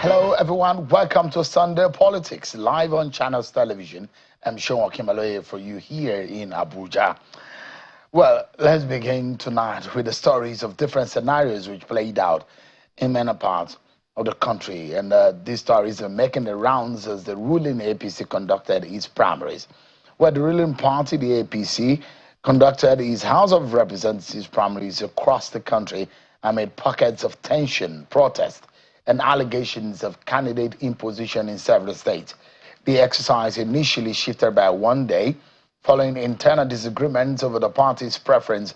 Hello, everyone. Welcome to Sunday Politics, live on Channels Television. I'm Sean Kimaloye for you here in Abuja. Well, let's begin tonight with the stories of different scenarios which played out in many parts of the country. And these stories are making the rounds as the ruling APC conducted its primaries. Where the ruling party, the APC, conducted its House of Representatives primaries across the country amid pockets of tension, protest, and allegations of candidate imposition in several states. The exercise initially shifted by 1 day following internal disagreements over the party's preference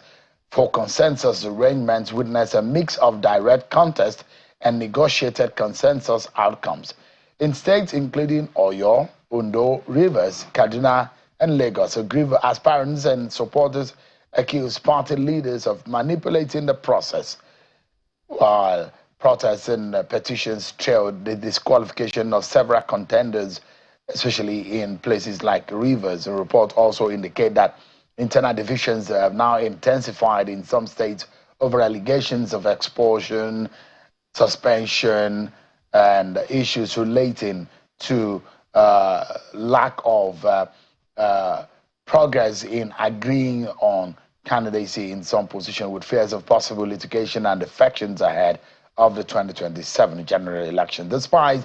for consensus arrangements, witnessed a mix of direct contest and negotiated consensus outcomes. In states including Oyo, Ondo, Rivers, Kaduna, and Lagos, aggrieved aspirants and supporters accused party leaders of manipulating the process, while protests and petitions trailed the disqualification of several contenders, especially in places like Rivers. The report also indicates that internal divisions have now intensified in some states over allegations of expulsion, suspension, and issues relating to lack of progress in agreeing on candidacy in some position, with fears of possible litigation and defections ahead of the 2027 general election. Despite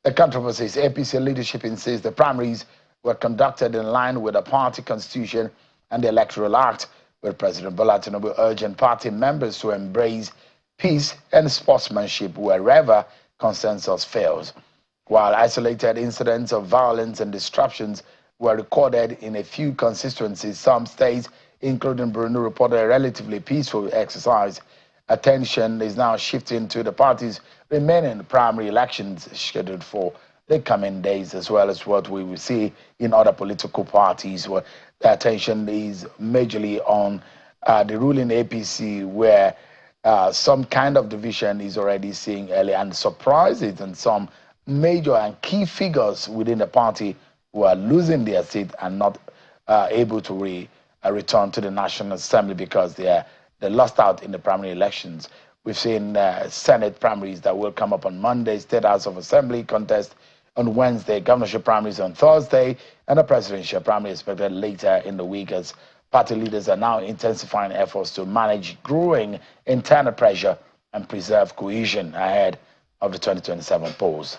the controversies, APC leadership insists the primaries were conducted in line with the party constitution and the Electoral Act, with President Bola Tinubu urging party members to embrace peace and sportsmanship wherever consensus fails. While isolated incidents of violence and disruptions were recorded in a few constituencies, some states, including Brunei, reported a relatively peaceful exercise. Attention is now shifting to the party's remaining primary elections scheduled for the coming days, as well as what we will see in other political parties, where the attention is majorly on the ruling APC, where some kind of division is already seeing early, and surprises and some major and key figures within the party who are losing their seat and not able to return to the National Assembly because they lost out in the primary elections. We've seen Senate primaries that will come up on Monday, State House of Assembly contest on Wednesday, governorship primaries on Thursday, and a presidential primary expected later in the week, as party leaders are now intensifying efforts to manage growing internal pressure and preserve cohesion ahead of the 2027 polls.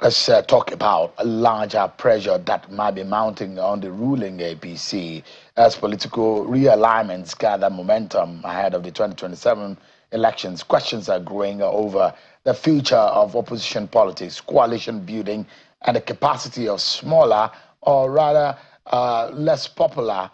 Let's talk about a larger pressure that might be mounting on the ruling APC as political realignments gather momentum ahead of the 2027 elections. Questions are growing over the future of opposition politics, coalition building, and the capacity of smaller or rather less popular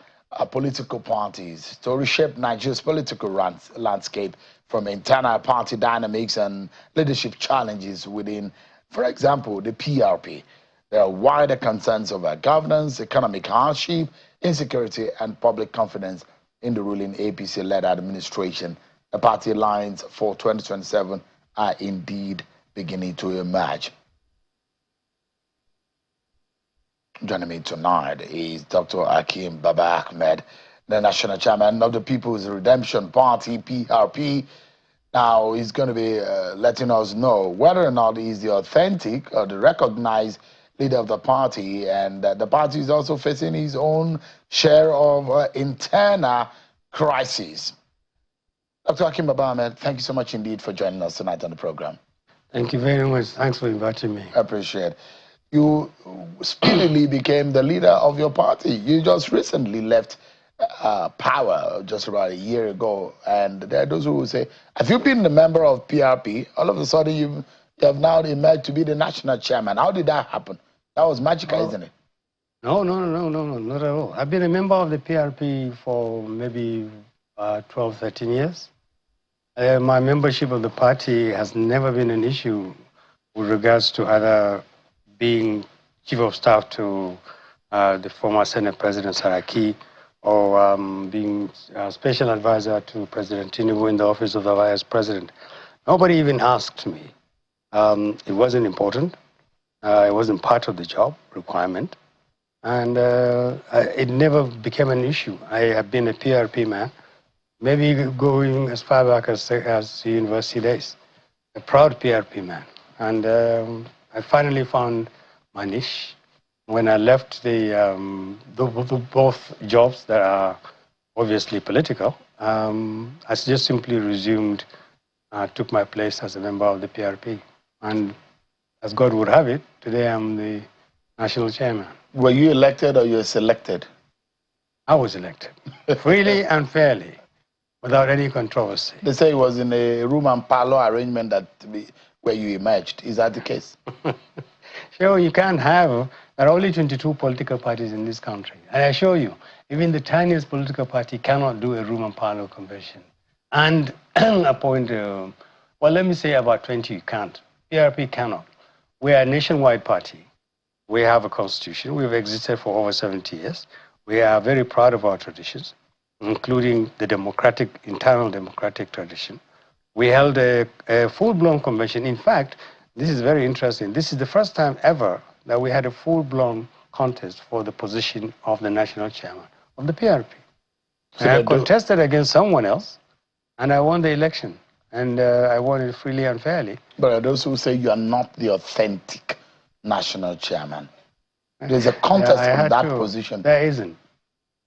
political parties to reshape Nigeria's political landscape, from internal party dynamics and leadership challenges within, for example, the PRP. There are wider concerns over governance, economic hardship, insecurity, and public confidence in the ruling APC-led administration. The party lines for 2027 are indeed beginning to emerge. Joining me tonight is Dr. Akim Baba Ahmed, the national chairman of the People's Redemption Party, PRP. Now, he's going to be letting us know whether or not he's the authentic or the recognized leader of the party, and the party is also facing his own share of internal crises. Dr. Akim Baba Ahmed, thank you so much indeed for joining us tonight on the program. Thank you very much. Thanks for inviting me. I appreciate it. You speedily became the leader of your party. You just recently left power just about a year ago, and there are those who will say, have you been a member of PRP? All of a sudden you have now emerged to be the national chairman. How did that happen? That was magical, isn't it? No, not at all. I've been a member of the PRP for maybe 12, 13 years. My membership of the party has never been an issue with regards to either being chief of staff to the former Senate President Saraki, or being a special advisor to President Tinubu in the office of the Vice President. Nobody even asked me. It wasn't important. It wasn't part of the job requirement. And it never became an issue. I have been a PRP man, maybe going as far back as university days, a proud PRP man. And I finally found my niche when I left the both jobs that are obviously political. I just simply resumed, took my place as a member of the PRP. And as God would have it, today I'm the national chairman. Were you elected or you were selected? I was elected, freely and fairly, without any controversy. They say it was in a room and parlor arrangement where you emerged. Is that the case? Sure, you can't have, there are only 22 political parties in this country. And I assure you, even the tiniest political party cannot do a room and parlor convention and appoint, well, let me say about 20 can't. PRP cannot. We are a nationwide party. We have a constitution. We've existed for over 70 years. We are very proud of our traditions, including the internal democratic tradition. We held a full-blown convention. In fact, this is very interesting. This is the first time ever that we had a full-blown contest for the position of the national chairman of the PRP. So I contested against someone else, and I won the election. And I won it freely and fairly. But those who say you are not the authentic national chairman. There's a contest for that position. There isn't.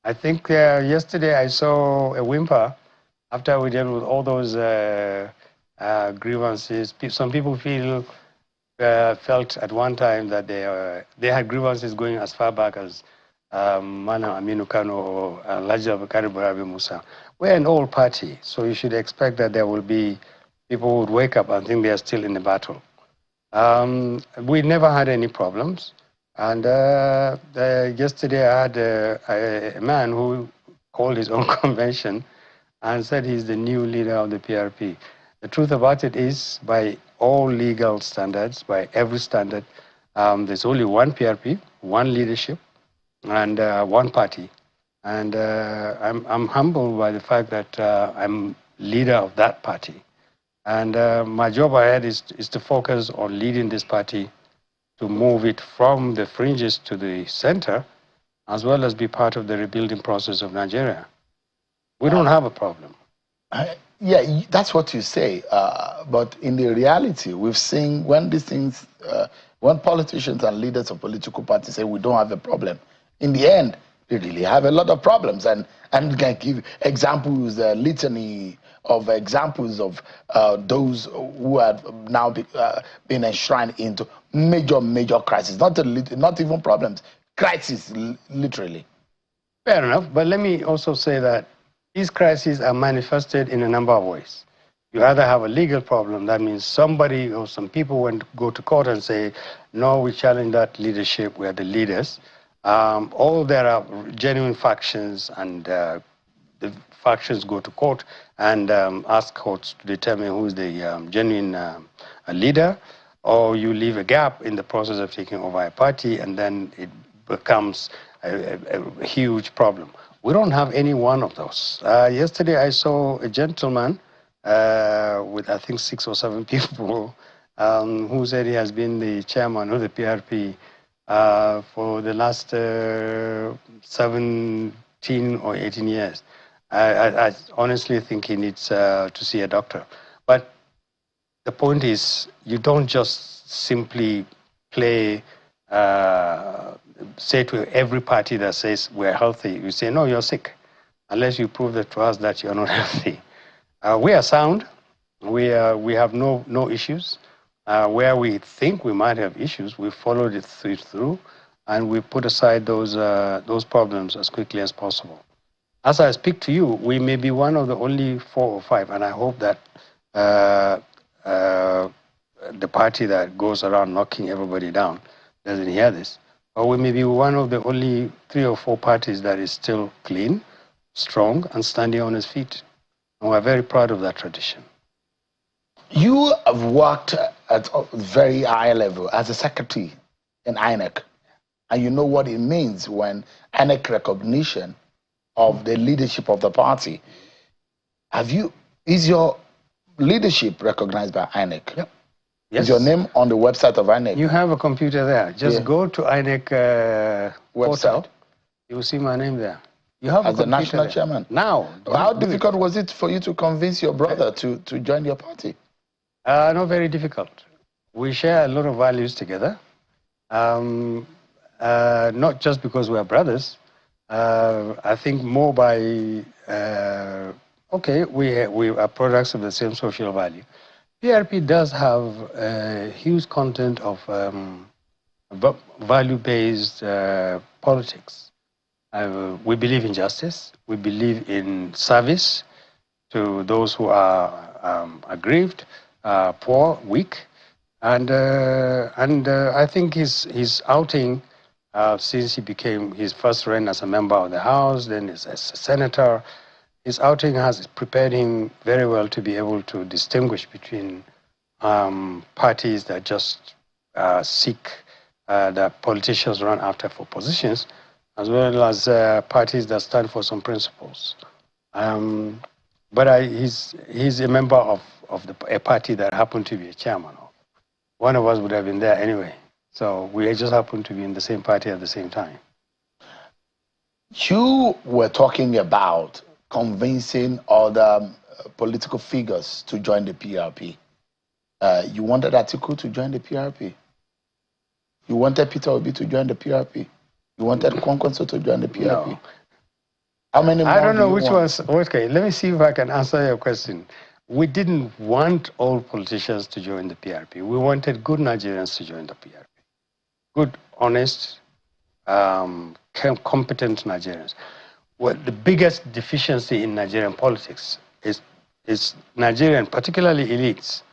I think yesterday I saw a whimper after we dealt with all those grievances. Some people felt at one time that they had grievances going as far back as Mana Aminu Kano or Laja Bakari Barabi Musa. We're an old party, so you should expect that there will be people who would wake up and think they are still in the battle. We never had any problems. And yesterday I had a man who called his own convention and said he's the new leader of the PRP. The truth about it is, by all legal standards, by every standard, there's only one PRP, one leadership, and one party. And I'm humbled by the fact that I'm leader of that party. And my job ahead is to focus on leading this party, to move it from the fringes to the center, as well as be part of the rebuilding process of Nigeria. We don't have a problem. Yeah, that's what you say. But in the reality, we've seen when these things, when politicians and leaders of political parties say we don't have a problem, in the end, they really have a lot of problems. And I can give examples, litany of examples of those who have now been enshrined into major crises, not even problems, crises, literally. Fair enough, but let me also say that these crises are manifested in a number of ways. You either have a legal problem, that means somebody or some people went to go to court and say, no, we challenge that leadership, we are the leaders. Or there are genuine factions, and the factions go to court and ask courts to determine who's the genuine leader, or you leave a gap in the process of taking over a party, and then it becomes a huge problem. We don't have any one of those. Yesterday I saw a gentleman with I think 6 or 7 people who said he has been the chairman of the PRP for the last 17 or 18 years. I honestly think he needs to see a doctor. But the point is, you don't just simply play, say to every party that says we're healthy, you say, no, you're sick, unless you prove that to us that you're not healthy. We are sound. We have no issues. Where we think we might have issues, we followed it through, and we put aside those problems as quickly as possible. As I speak to you, we may be one of the only 4 or 5, and I hope that the party that goes around knocking everybody down doesn't hear this. Or we may be one of the only 3 or 4 parties that is still clean, strong, and standing on its feet. And we're very proud of that tradition. You have worked at a very high level as a secretary in INEC, and you know what it means when INEC recognition of the leadership of the party. Is your leadership recognized by INEC? Yep. Yes. Is your name on the website of INEC? You have a computer there. Just go to INEC portal. You will see my name there. You have as a the national chairman. Now. How difficult was it for you to convince your brother to join your party? Not very difficult. We share a lot of values together. Not just because we are brothers. I think more by, okay, we are products of the same social value. PRP does have a huge content of value-based politics. We believe in justice. We believe in service to those who are aggrieved, poor, weak. And I think his outing, since he became his first run as a member of the House, then as a senator, his outing has prepared him very well to be able to distinguish between parties that just seek that politicians run after for positions, as well as parties that stand for some principles. But he's a member of a party that happened to be a chairman of. One of us would have been there anyway. So we just happened to be in the same party at the same time. You were talking about convincing other political figures to join the PRP. You wanted Atiku to join the PRP. You wanted Peter Obi to join the PRP. You wanted Kwankwaso to join the PRP. No. How many more I don't know do which want? ones. Okay, let me see if I can answer your question. We didn't want all politicians to join the PRP. We wanted good Nigerians to join the PRP. Good, honest, competent Nigerians. Well, the biggest deficiency in Nigerian politics is Nigerian, particularly elites,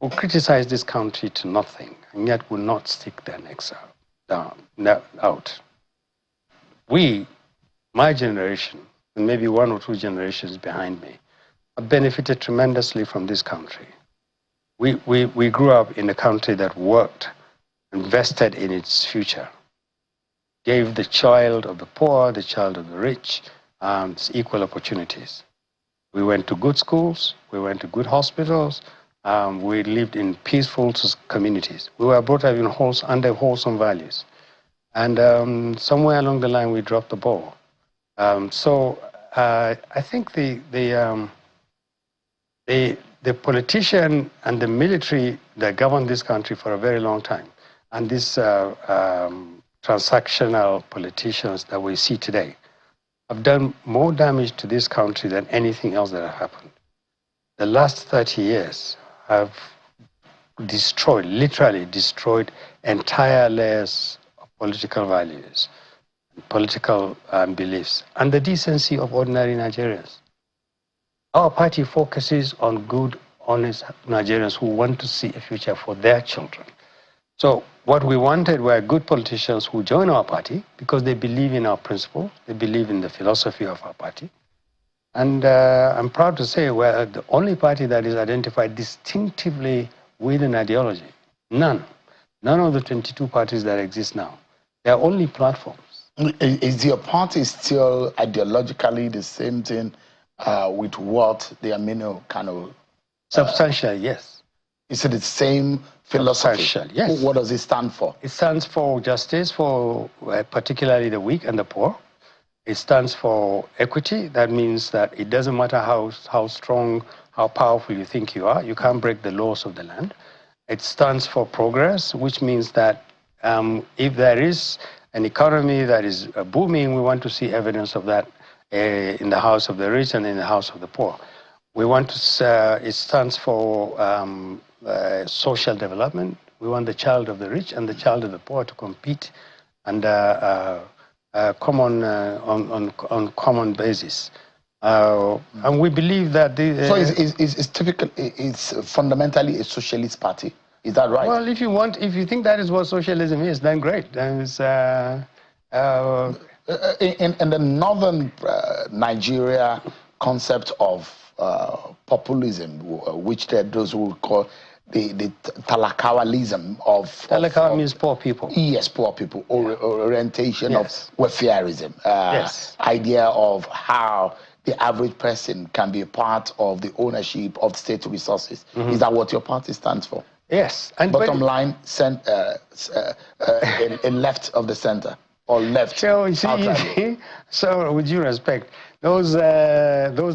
who criticize this country to nothing and yet will not stick their necks out. We, my generation, and maybe one or two generations behind me, have benefited tremendously from this country. We grew up in a country that worked, invested in its future, gave the child of the poor, the child of the rich, equal opportunities. We went to good schools, we went to good hospitals, we lived in peaceful communities. We were brought up in under wholesome values. And somewhere along the line, we dropped the ball. So I think the politician and the military that governed this country for a very long time, and these transactional politicians that we see today, have done more damage to this country than anything else that has happened. The last 30 years have destroyed, literally destroyed, entire layers of political values, political beliefs, and the decency of ordinary Nigerians. Our party focuses on good, honest Nigerians who want to see a future for their children. So what we wanted were good politicians who join our party because they believe in our principles, they believe in the philosophy of our party. And I'm proud to say we're the only party that is identified distinctively with an ideology. None of the 22 parties that exist now. They're only platforms. Is your party still ideologically the same thing with what the Amino kind of... Substantial, yes. Is it the same philosophy? Substantial, yes. What does it stand for? It stands for justice for particularly the weak and the poor. It stands for equity. That means that it doesn't matter how strong, how powerful you think you are, you can't break the laws of the land. It stands for progress, which means that if there is an economy that is booming, we want to see evidence of that in the house of the rich and in the house of the poor. We want to, it stands for social development. We want the child of the rich and the child of the poor to compete and on common basis. And we believe that so it's typically, it's fundamentally a socialist party. Is that right? Well, if you think that is what socialism is, then great. Then it's, in the northern Nigeria concept of populism, which those who call the talakawalism of... Talakawa means poor people. Yes, poor people. Orientation yes. of welfareism. Yes. Idea of how the average person can be a part of the ownership of state resources. Mm-hmm. Is that what your party stands for? Yes. And bottom line, in left of the center or left. So, you see, so with due respect, those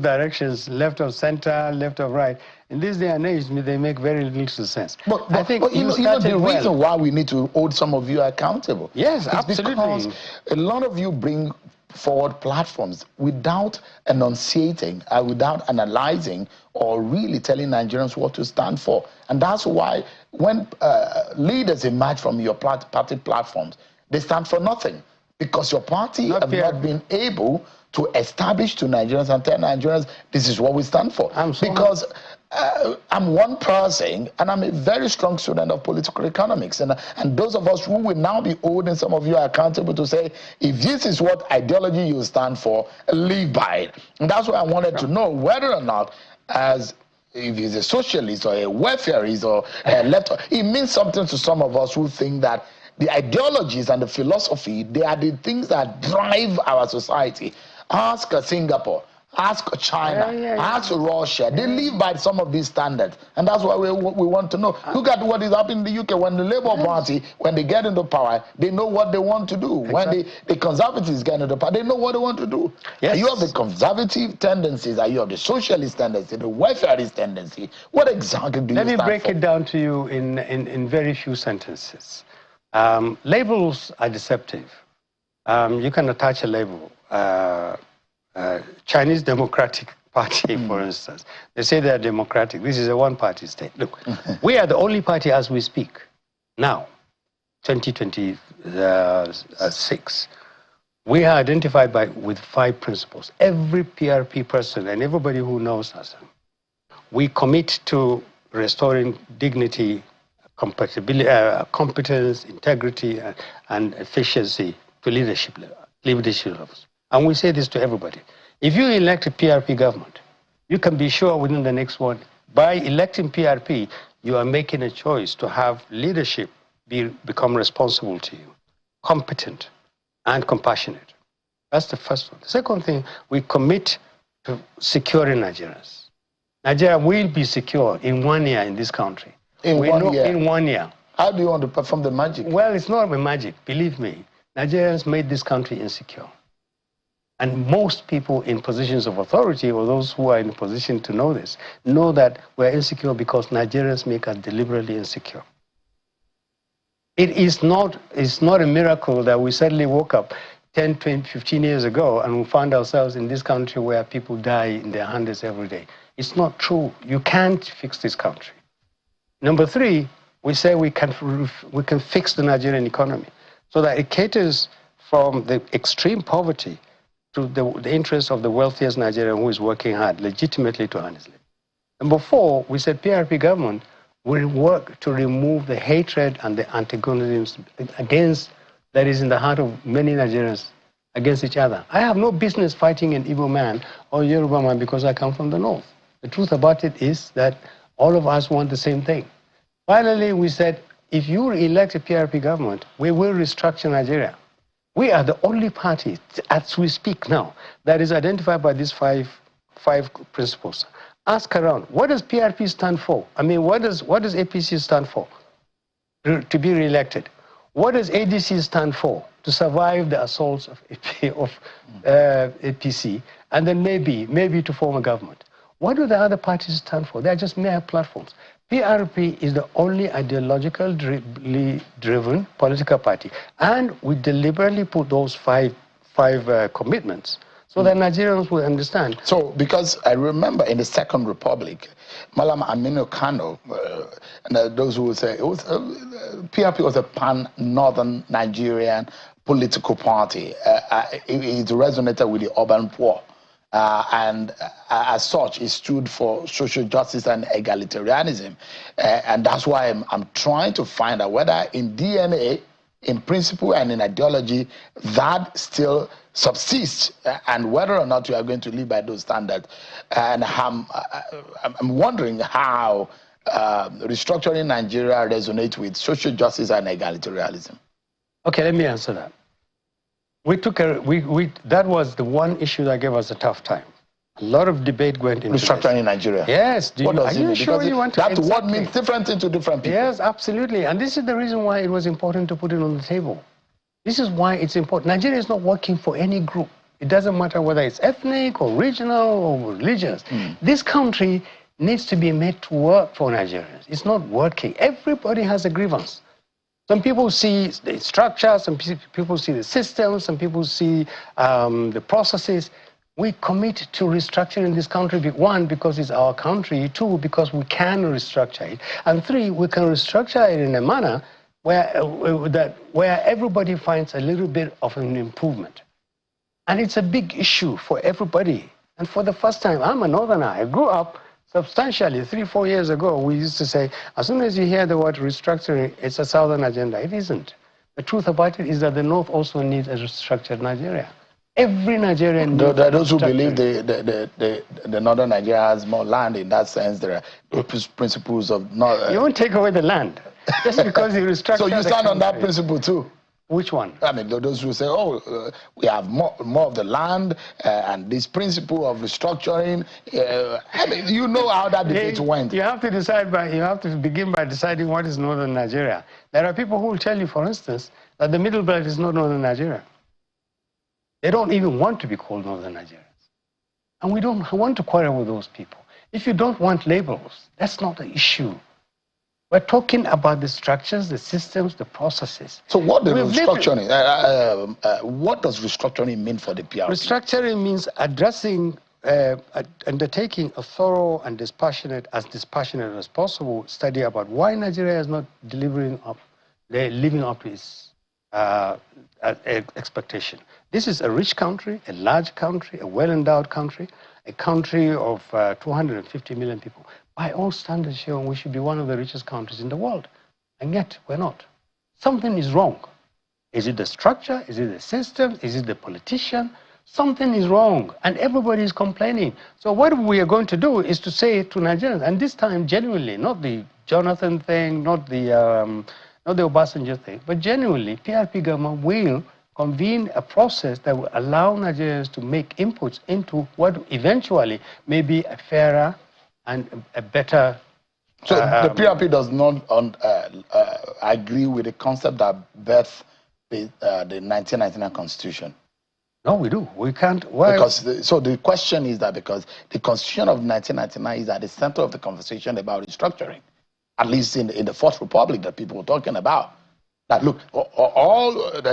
directions, left of center, left of right, in this day and age, they make very little sense. But I think you know the reason why we need to hold some of you accountable. Yes, is absolutely. Because a lot of you bring forward platforms without enunciating, without analyzing, or really telling Nigerians what to stand for. And that's why when leaders emerge from your party platforms, they stand for nothing. Because your party have not been able to establish to Nigerians and tell Nigerians, this is what we stand for. Because I'm one person, and I'm a very strong student of political economics. And those of us who will now be holding some of you accountable to say, if this is what ideology you stand for, live by it. And that's why I wanted to know whether or not, as if he's a socialist or a welfareist or a left, it means something to some of us who think that the ideologies and the philosophy, they are the things that drive our society. Ask Singapore, ask China, ask Russia. They live by some of these standards. And that's why we want to know. Look at what is happening in the UK. When the Labour Party, when they get into power, they know what they want to do. When the Conservatives get into power, they know what they want to do. Are you of the conservative tendencies? Are you of the socialist tendency, the welfareist tendency? What exactly do you stand for? Let me break it down to you in very few sentences. Labels are deceptive. You can attach a label. Chinese Democratic Party, for instance. They say they're democratic. This is a one-party state. Look, we are the only party as we speak now, 2026. We are identified with 5 principles. Every PRP person and everybody who knows us, we commit to restoring dignity, competence, integrity, and efficiency to leadership levels. And we say this to everybody. If you elect a PRP government, you can be sure within the next one, by electing PRP, you are making a choice to have leadership become responsible to you, competent and compassionate. That's the first one. The second thing, we commit to securing Nigerians. Nigeria will be secure in 1 year in this country. In 1 year? In 1 year. How do you want to perform the magic? Well, it's not a magic, believe me. Nigerians made this country insecure. And most people in positions of authority, or those who are in a position to know this, know that we're insecure because Nigerians make us deliberately insecure. It's not a miracle that we suddenly woke up 10, 20, 15 years ago and we found ourselves in this country where people die in their hundreds every day. It's not true. You can't fix this country. Number 3, we say we can fix the Nigerian economy so that it caters from the extreme poverty to the interests of the wealthiest Nigerian who is working hard legitimately to earn his living. Number 4, we said PRP government will work to remove the hatred and the antagonism that is in the heart of many Nigerians against each other. I have no business fighting an Igbo man or Yoruba man because I come from the north. The truth about it is that all of us want the same thing. Finally, we said, if you elect a PRP government, we will restructure Nigeria. We are the only party, as we speak now, that is identified by these five principles. Ask around, what does PRP stand for? I mean, what does APC stand for? To be re-elected. What does ADC stand for? To survive the assaults of APC, and then maybe to form a government. What do the other parties stand for? They're just mere platforms. PRP is the only ideologically driven political party. And we deliberately put those five commitments so that Nigerians will understand. So, because I remember in the Second Republic, Malam Aminu Kano, and those who would say, PRP was a pan-northern Nigerian political party. It resonated with the urban poor. And as such, it stood for social justice and egalitarianism. And that's why I'm trying to find out whether in DNA, in principle, and in ideology, that still subsists, and whether or not you are going to live by those standards. And I'm wondering how restructuring Nigeria resonates with social justice and egalitarianism. Okay, let me answer that. That was the one issue that gave us a tough time. A lot of debate went into restructuring in Nigeria. Yes. Are you sure you want to? That word means different thing to different people. Yes, absolutely. And this is the reason why it was important to put it on the table. This is why it's important. Nigeria is not working for any group. It doesn't matter whether it's ethnic or regional or religious. This country needs to be made to work for Nigerians. It's not working. Everybody has a grievance. Some people see the structure, some people see the system, some people see the processes. We commit to restructuring this country, one, because it's our country, two, because we can restructure it, and three, we can restructure it in a manner where everybody finds a little bit of an improvement. And it's a big issue for everybody. And for the first time, I'm a northerner. I grew up substantially 3-4 years ago. We used to say, as soon as you hear the word restructuring, it's a southern agenda. It isn't. The truth about it is that the north also needs a restructured Nigeria. Every Nigerian. There are those who believe the northern Nigeria has more land. In that sense, there are principles of not. You won't take away the land just because you restructure. So you stand on that principle too. Which one? I mean, those who say, oh, we have more of the land and this principle of restructuring. I mean, you know how that debate went. You have to decide you have to begin by deciding what is northern Nigeria. There are people who will tell you, for instance, that the middle belt is not northern Nigeria. They don't even want to be called northern Nigerians. And we don't want to quarrel with those people. If you don't want labels, that's not the issue. We're talking about the structures, the systems, the processes. So what does restructuring? What does restructuring mean for the PRP? Restructuring means addressing, undertaking a thorough and dispassionate as possible study about why Nigeria is not living up to its expectation. This is a rich country, a large country, a well-endowed country, a country of 250 million people. By all standards here, we should be one of the richest countries in the world. And yet, we're not. Something is wrong. Is it the structure? Is it the system? Is it the politician? Something is wrong, and everybody is complaining. So what we are going to do is to say to Nigerians, and this time genuinely, not the Jonathan thing, not the Obasanjo thing, but genuinely, PRP government will convene a process that will allow Nigerians to make inputs into what eventually may be a fairer and a better... So the PRP does not agree with the concept that birthed the 1999 Constitution? No, we do. We can't... So the question is that because the Constitution of 1999 is at the center of the conversation about restructuring, at least in the Fourth Republic that people were talking about. That look,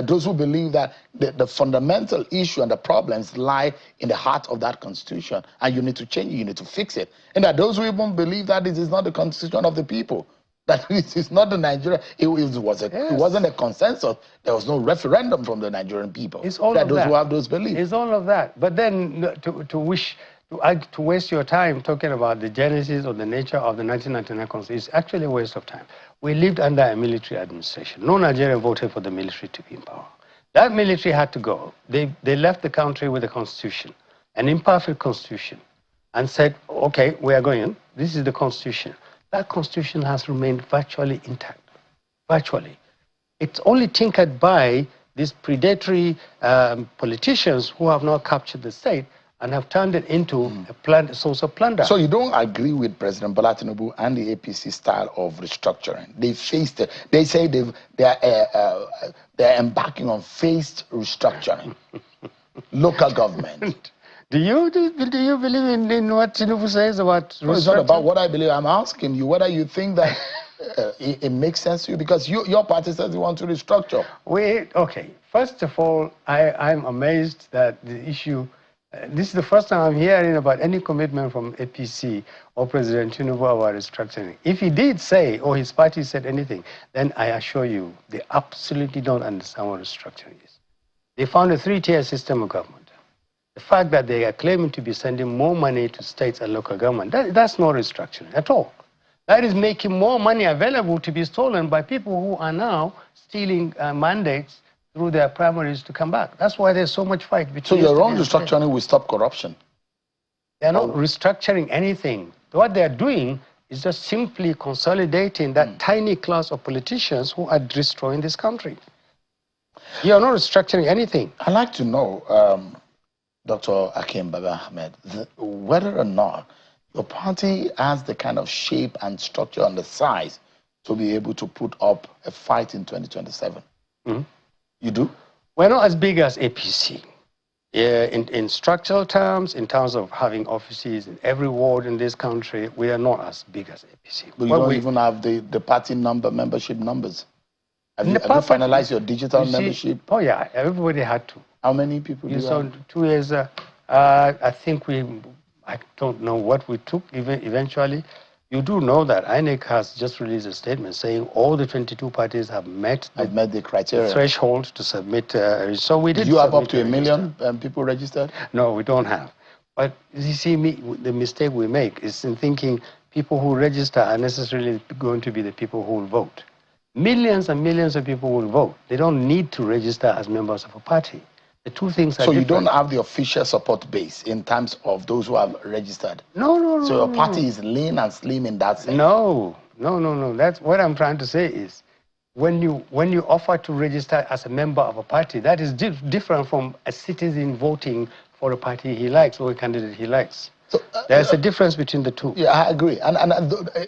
those who believe that the fundamental issue and the problems lie in the heart of that constitution, and you need to change it, you need to fix it. And that those who even believe that it is not the constitution of the people, that it is not the Nigeria, it wasn't a consensus. There was no referendum from the Nigerian people. It's all of those that. who have those beliefs. It's all of that. But then to waste your time talking about the genesis or the nature of the 1999 Constitution is actually a waste of time. We lived under a military administration. No Nigerian voted for the military to be in power. That military had to go. They left the country with a constitution, an imperfect constitution, and said, okay, we are going. This is the constitution. That constitution has remained virtually intact. Virtually. It's only tinkered by these predatory politicians who have now captured the state and have turned it into a source of plunder. So you don't agree with President Bola Tinubu and the APC style of restructuring? They faced it. They say they're embarking on phased restructuring. Local government. Do you believe in what Tinubu says about restructuring? No, it's not about what I believe. I'm asking you whether you think that it makes sense to you, because your party says you want to restructure. Okay. First of all, I'm amazed that the issue. This is the first time I'm hearing about any commitment from APC or President Tinubu about restructuring. If he did say, or his party said anything, then I assure you, they absolutely don't understand what restructuring is. They found a three-tier system of government. The fact that they are claiming to be sending more money to states and local government, that's not restructuring at all. That is making more money available to be stolen by people who are now stealing mandates through their primaries to come back. That's why there's so much fight between. So your own restructuring will stop corruption? They're not restructuring anything. What they're doing is just simply consolidating that tiny class of politicians who are destroying this country. You're not restructuring anything. I'd like to know, Dr. Akim Baba Ahmed, whether or not your party has the kind of shape and structure and the size to be able to put up a fight in 2027. You do? We're not as big as APC. In structural terms, in terms of having offices in every ward in this country, we are not as big as APC. But you don't even have the party membership numbers. Have you finalized your digital membership? Oh yeah, everybody had to. How many people do you have? 2 years, I think I don't know what we took eventually. You do know that INEC has just released a statement saying all the 22 parties have met the criteria, threshold to submit. So we did. Do you have up to 1 million people registered? No, we don't have. But you see, the mistake we make is in thinking people who register are necessarily going to be the people who will vote. Millions and millions of people will vote. They don't need to register as members of a party. The two things are different. So you don't have the official support base in terms of those who have registered? No. So your party is lean and slim in that sense? No. That's what I'm trying to say is, when you offer to register as a member of a party, that is different from a citizen voting for a party he likes or a candidate he likes. So, there's a difference between the two. Yeah, I agree. And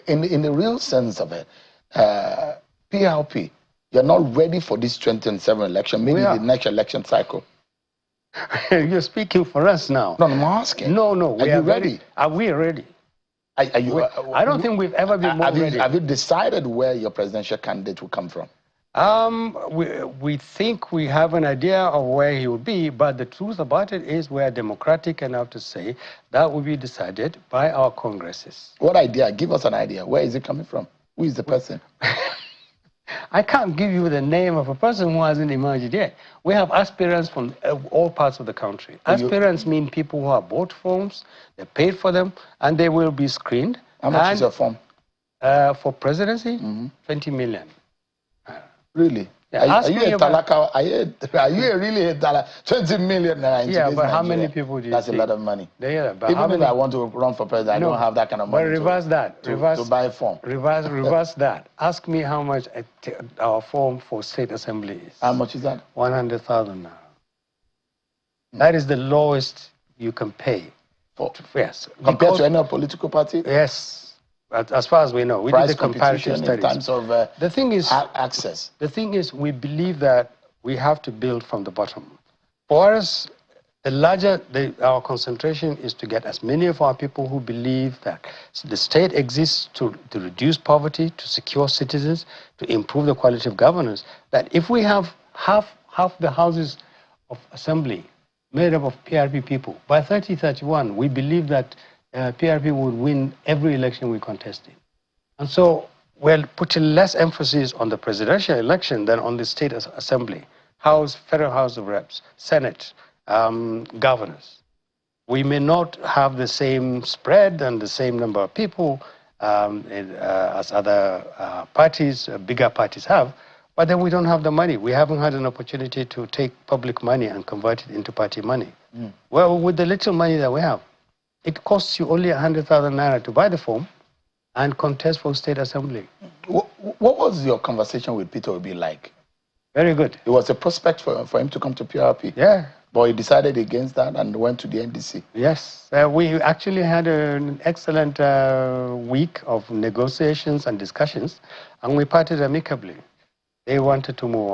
in the real sense of it, PRP, you're not ready for this 2027 election, maybe the next election cycle. You're speaking for us now. No, I'm asking. No. Are you ready? Are we ready? I don't think we've ever been more ready. Have you decided where your presidential candidate will come from? We think we have an idea of where he will be, but the truth about it is we are democratic enough to say that will be decided by our congresses. What idea? Give us an idea. Where is it coming from? Who is the person? I can't give you the name of a person who hasn't emerged yet. We have aspirants from all parts of the country. Aspirants mean people who have bought forms, they paid for them, and they will be screened. How much is a form? For presidency, 20 million. Really? Yeah, are you really a talaka? 20 million naira. Yeah, but how many people do you That's a lot of money. Even if I want to run for president, I don't have that kind of money. But reverse that. To buy a form. Reverse that. Ask me how much our form for state assembly is. How much is that? 100,000 now. That is the lowest you can pay. Yes. Compared to any political party? Yes. As far as we know, we did the comparative studies. In terms of the thing is, access. The thing is, we believe that we have to build from the bottom. For us, the larger our concentration is to get as many of our people who believe that the state exists to reduce poverty, to secure citizens, to improve the quality of governance, that if we have half the houses of assembly made up of PRP people, by 2031, we believe that PRP would win every election we contest in. And so we're putting less emphasis on the presidential election than on the state assembly, Federal House of Reps, Senate, governors. We may not have the same spread and the same number of people as other parties, bigger parties have, but then we don't have the money. We haven't had an opportunity to take public money and convert it into party money. Well, with the little money that we have, it costs you only 100,000 naira to buy the form and contest for state assembly. What was your conversation with Peter Obi like? Very good. It was a prospect for him to come to PRP. Yeah. But he decided against that and went to the NDC. Yes. We actually had an excellent week of negotiations and discussions, and we parted amicably. They wanted to move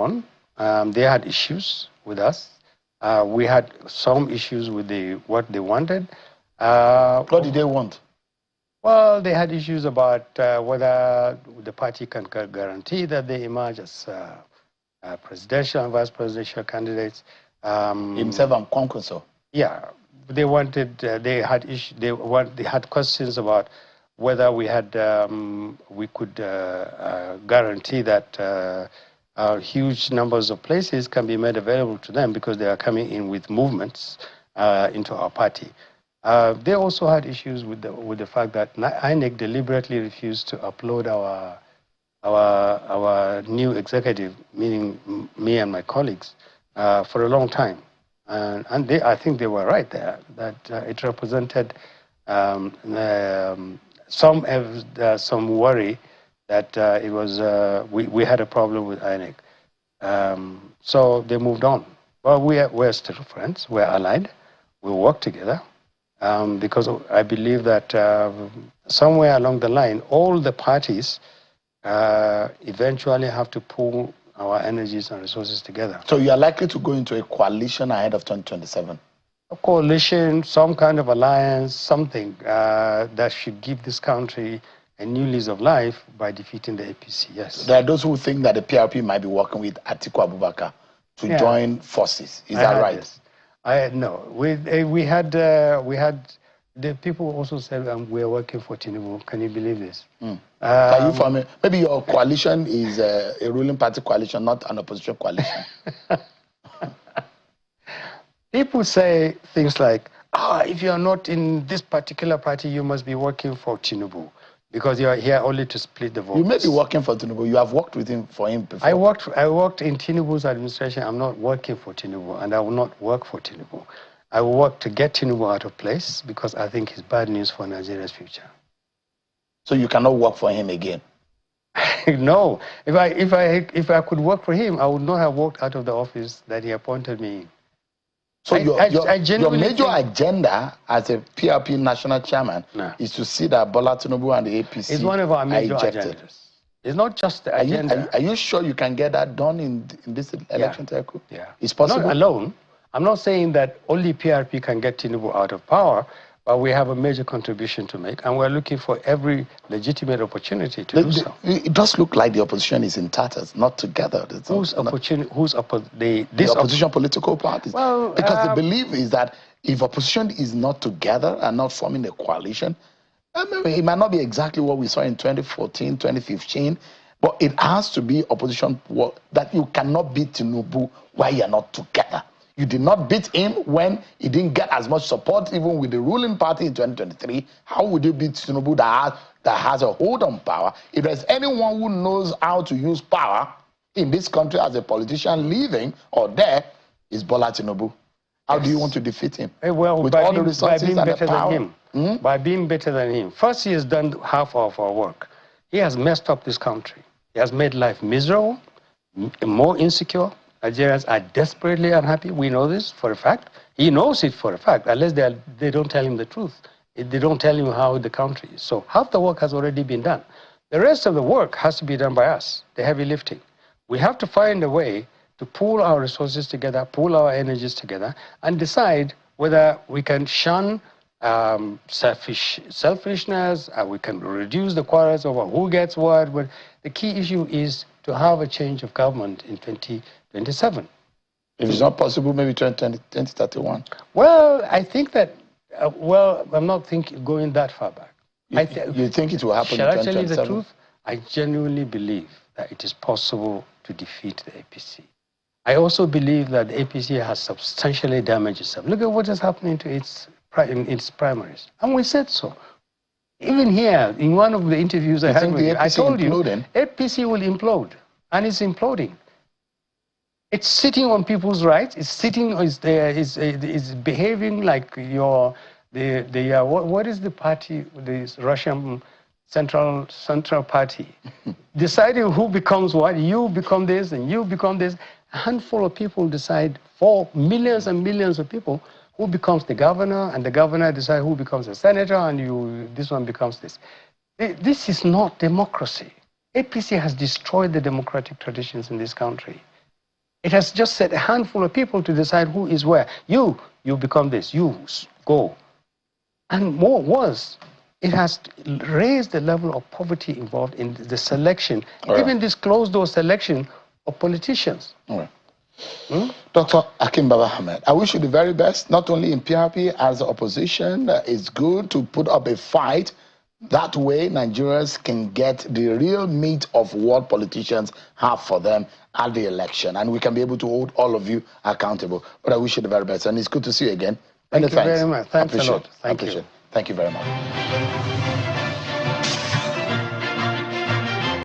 on. They had issues with us. We had some issues with what they wanted. What did they want? Well, they had issues about whether the party can guarantee that they emerge as presidential and vice presidential candidates. Himself and Kwankwaso. Yeah, they wanted. They had questions about whether we could guarantee that huge numbers of places can be made available to them because they are coming in with movements into our party. They also had issues with the fact that INEC deliberately refused to upload our new executive, meaning me and my colleagues, for a long time. And I think they were right there, that it represented some worry that it was we had a problem with INEC. So they moved on. Well, we're still friends, we're allied. we'll work together because I believe that somewhere along the line, all the parties eventually have to pool our energies and resources together. So you are likely to go into a coalition ahead of 2027? A coalition, some kind of alliance, something that should give this country a new lease of life by defeating the APC, yes. There are those who think that the PRP might be working with Atiku Abubakar to join forces. Is that right? No. We had the people also said we are working for Tinubu. Can you believe this? Can you form maybe your coalition is a ruling party coalition, not an opposition coalition? People say things like, if you are not in this particular party, you must be working for Tinubu because you are here only to split the votes. You may be working for Tinubu. You have worked with him for him before. I worked in Tinubu's administration. I'm not working for Tinubu, and I will not work for Tinubu. I will work to get Tinubu out of place because I think it's bad news for Nigeria's future. So you cannot work for him again? No. If I could work for him, I would not have walked out of the office that he appointed me in. So your major agenda as a PRP national chairman is to see that Bola Tinubu and the APC it's one of our major agendas. It's not just the agenda. Are you sure you can get that done in this election cycle? Yeah. It's possible? Not alone. I'm not saying that only PRP can get Tinubu out of power, but we have a major contribution to make, and we're looking for every legitimate opportunity to do so. It does look like the opposition is in tatters, not together. The opposition political parties? Well, because the belief is that if opposition is not together and not forming a coalition, it might not be exactly what we saw in 2014, 2015, but it has to be opposition that you cannot beat Tinubu while you're not together. You did not beat him when he didn't get as much support, even with the ruling party in 2023. How would you beat Tinubu that has a hold on power? If there's anyone who knows how to use power in this country as a politician living or there, is Bola Tinubu. How do you want to defeat him? Well, with all the resources and the power? By being better than him. First, he has done half of our work. He has messed up this country. He has made life miserable, more insecure. Nigerians are desperately unhappy. We know this for a fact. He knows it for a fact, unless they don't tell him the truth. They don't tell him how the country is. So half the work has already been done. The rest of the work has to be done by us, the heavy lifting. We have to find a way to pool our resources together, pool our energies together, and decide whether we can shun selfishness, we can reduce the quarrels over who gets what. But the key issue is to have a change of government in 2027. If it's not possible, maybe 2031. Well, I think that, I'm not going that far back. You think it will happen in 2027? Shall I tell you the truth? I genuinely believe that it is possible to defeat the APC. I also believe that the APC has substantially damaged itself. Look at what is happening to its primaries. And we said so. Even here, in one of the interviews I had with you, I told you, APC will implode, and it's imploding. It's sitting on people's rights. It's behaving like what is the party, this Russian Central Party, deciding who becomes what. You become this, and you become this. A handful of people decide for millions and millions of people who becomes the governor, and the governor decides who becomes a senator, and this one becomes this. This is not democracy. APC has destroyed the democratic traditions in this country. It has just set a handful of people to decide who is where. You become this, you go. And more worse, it has raised the level of poverty involved in the selection, even this closed-door selection of politicians. Dr. Akim Baba Ahmed, I wish you the very best, not only in PRP as opposition. It's good to put up a fight. That way, Nigerians can get the real meat of what politicians have for them at the election. And we can be able to hold all of you accountable. But I wish you the very best. And it's good to see you again. Thank you very much. Thanks a lot. Thank you very much.